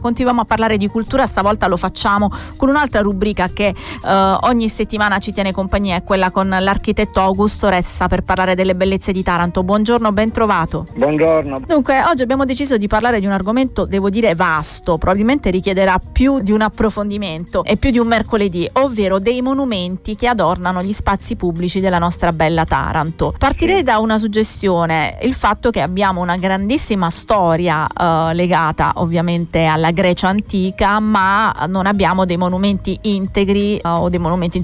Continuiamo a parlare di cultura, stavolta lo facciamo con un'altra rubrica che ogni settimana ci tiene compagnia, è quella con l'architetto Augusto Ressa per parlare delle bellezze di Taranto. Buongiorno, ben trovato. Buongiorno. Dunque, oggi abbiamo deciso di parlare di un argomento, devo dire, vasto, probabilmente richiederà più di un approfondimento e più di un mercoledì, ovvero dei monumenti che adornano gli spazi pubblici della nostra bella Taranto. Partirei da una suggestione, il fatto che abbiamo una grandissima storia legata ovviamente alla Grecia antica, ma non abbiamo dei monumenti integri o dei monumenti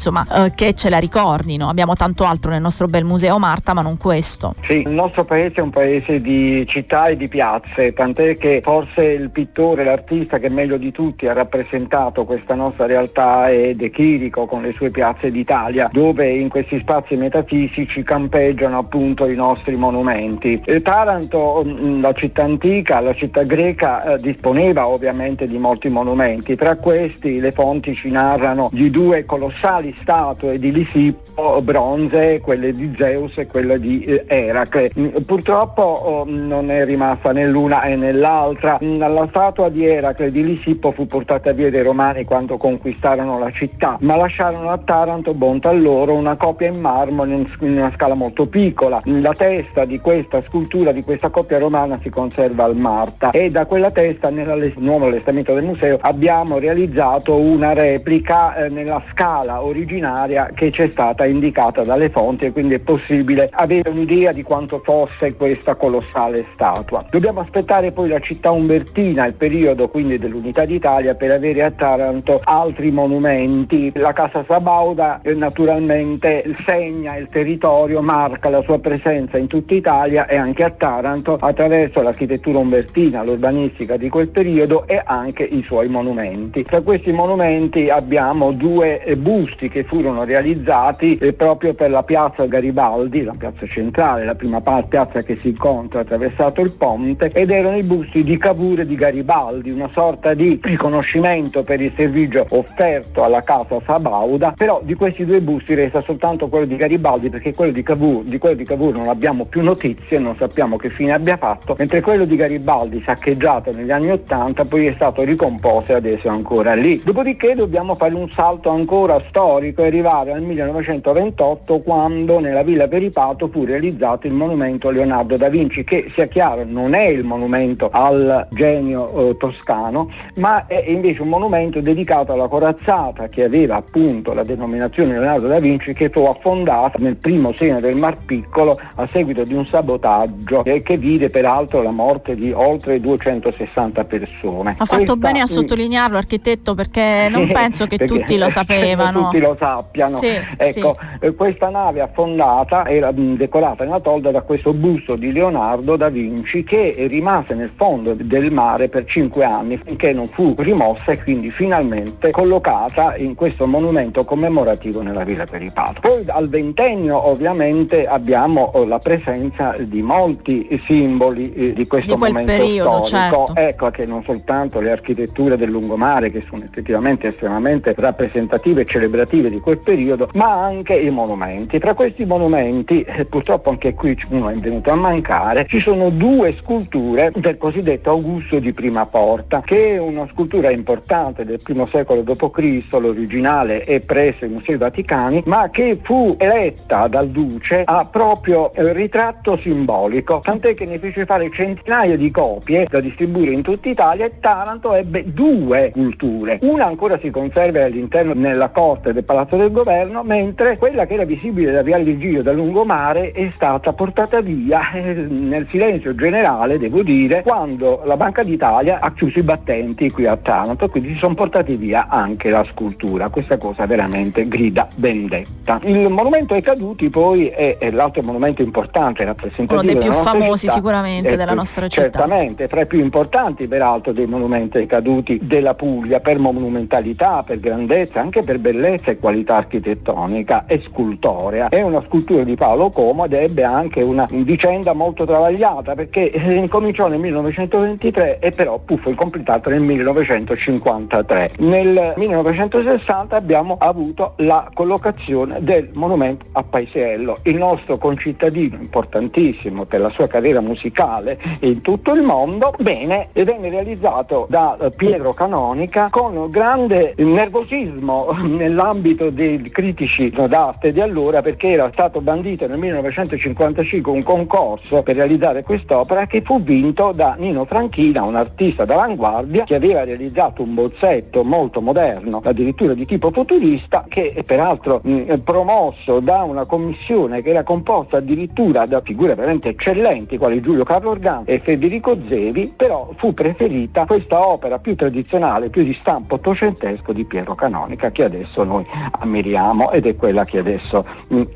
che ce la ricordino. Abbiamo tanto altro nel nostro bel museo, Marta, ma non questo. Sì, il nostro paese è un paese di città e di piazze, tant'è che forse il pittore, l'artista che meglio di tutti ha rappresentato questa nostra realtà è De Chirico con le sue piazze d'Italia, dove in questi spazi metafisici campeggiano appunto i nostri monumenti. Taranto, la città antica, la città greca, disponeva ovviamente di molti monumenti. Tra questi le fonti ci narrano di due colossali statue di Lisippo, bronze, quelle di Zeus e quella di Eracle. Purtroppo non è rimasta né l'una e né l'altra. La statua di Eracle e di Lisippo fu portata via dai Romani quando conquistarono la città, ma lasciarono a Taranto, bontà loro, una copia in marmo in una scala molto piccola. La testa di questa scultura, di questa coppia romana, si conserva al Marta, e da quella testa nel nuovo allestimento del museo abbiamo realizzato una replica nella scala originaria che ci è stata indicata dalle fonti, e quindi è possibile avere un'idea di quanto fosse questa colossale statua. Dobbiamo aspettare poi la città umbertina, il periodo quindi dell'Unità d'Italia, per avere a Taranto altri monumenti. La Casa Sabauda naturalmente segna il territorio, marca la sua presenza in tutta Italia e anche a Taranto attraverso l'architettura umbertina, l'urbanistica di quel periodo e anche i suoi monumenti. Tra questi monumenti abbiamo due busti che furono realizzati proprio per la piazza Garibaldi, la piazza centrale, la prima piazza che si incontra attraversato il ponte, ed erano i busti di Cavour e di Garibaldi, una sorta di riconoscimento per il servizio offerto alla Casa Sabauda. Però di questi due busti resta soltanto quello di Garibaldi, perché quello di Cavour non abbiamo più notizie, non sappiamo che fine abbia fatto, mentre quello di Garibaldi, saccheggiato negli anni '80, poi è stato ricomposto e adesso è ancora lì. Dopodiché dobbiamo fare un salto ancora storico e arrivare al 1928, quando nella Villa Peripato fu realizzato il monumento a Leonardo da Vinci, che, sia chiaro, non è il monumento al genio toscano, ma è invece un monumento dedicato alla corazzata che aveva appunto la denominazione Leonardo da Vinci, che fu affondata nel primo segno del Mar Piccolo a seguito di un sabotaggio e che vide peraltro la morte di oltre 260 persone. Ha fatto bene a sottolinearlo, architetto, perché non penso che tutti lo sapevano. Tutti lo sappiano. Sì, ecco, questa nave affondata era decolata nella tolda da questo busto di Leonardo da Vinci, che rimase nel fondo del mare per 5 anni finché non fu rimossa e quindi finalmente collocata in questo monumento commemorativo nella Villa Peripato. Poi al ventennio ovviamente abbiamo la presenza di molti simboli di questo momento periodo, storico. certo. Ecco che non soltanto le architetture del lungomare, che sono effettivamente estremamente rappresentative e celebrative di quel periodo, ma anche i monumenti. Tra questi monumenti, purtroppo anche qui uno è venuto a mancare, ci sono due sculture del cosiddetto Augusto di Prima Porta, che è una scultura importante del I secolo d.C., l'originale è presso i Musei Vaticani, ma che fu eletta dal Duce a proprio ritratto simbolico, tant'è che ne fece fare centinaia di copie da distribuire in tutta Italia, e Taranto ebbe due sculture. Una ancora si conserva all'interno nella corte del Palazzo del Governo, mentre quella che era visibile da Viale Virgilio da lungomare è stata portata via nel silenzio generale, devo dire, quando la Banca d'Italia ha chiuso i battenti qui a Taranto, quindi si sono portati via anche la scultura. Questa cosa veramente grida vendetta. Il monumento ai caduti poi è l'altro monumento importante, rappresentativo, uno dei più famosi città, sicuramente della nostra città. Certamente, tra i più importanti peraltro dei monumenti ai caduti della Puglia, per monumentalità, per grandezza, anche per bellezza e qualità architettonica e scultorea. È una scultura di Paolo Como ed ebbe anche una vicenda molto travagliata, perché incominciò nel 1923 e però fu completato nel 1953. Nel 1960 abbiamo avuto la collocazione del monumento a Paisiello, il nostro concittadino importantissimo per la sua carriera musicale in tutto il mondo. Bene, venne realizzato realizzato da Piero Canonica con grande nervosismo nell'ambito dei critici d'arte di allora, perché era stato bandito nel 1955 un concorso per realizzare quest'opera che fu vinto da Nino Franchina, un artista d'avanguardia che aveva realizzato un bozzetto molto moderno, addirittura di tipo futurista, che peraltro promosso da una commissione che era composta addirittura da figure veramente eccellenti quali Giulio Carlo Organ e Federico Zevi, però fu preferita questa opera più tradizionale, più di stampo ottocentesco di Piero Canonica, che adesso noi ammiriamo ed è quella che adesso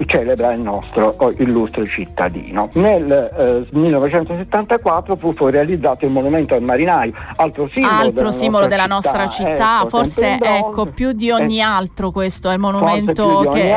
celebra il nostro illustre cittadino. Nel 1974 fu realizzato il monumento al marinaio, altro simbolo della nostra città, forse più di ogni altro questo è il monumento che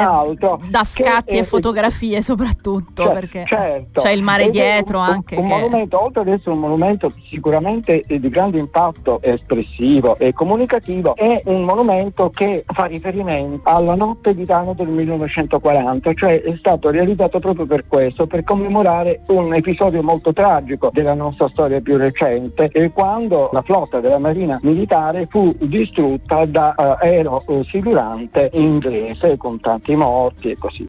dà scatti e fotografie soprattutto, perché c'è il mare dietro anche. Un monumento, oltre ad essere un monumento sicuramente di grande impatto espressivo e comunicativo, è un monumento che fa riferimento alla notte di Taranto del 1940, cioè è stato realizzato proprio per questo, per commemorare un episodio molto tragico della nostra storia più recente, quando la flotta della Marina Militare fu distrutta da aereo silurante inglese con tanti morti e così.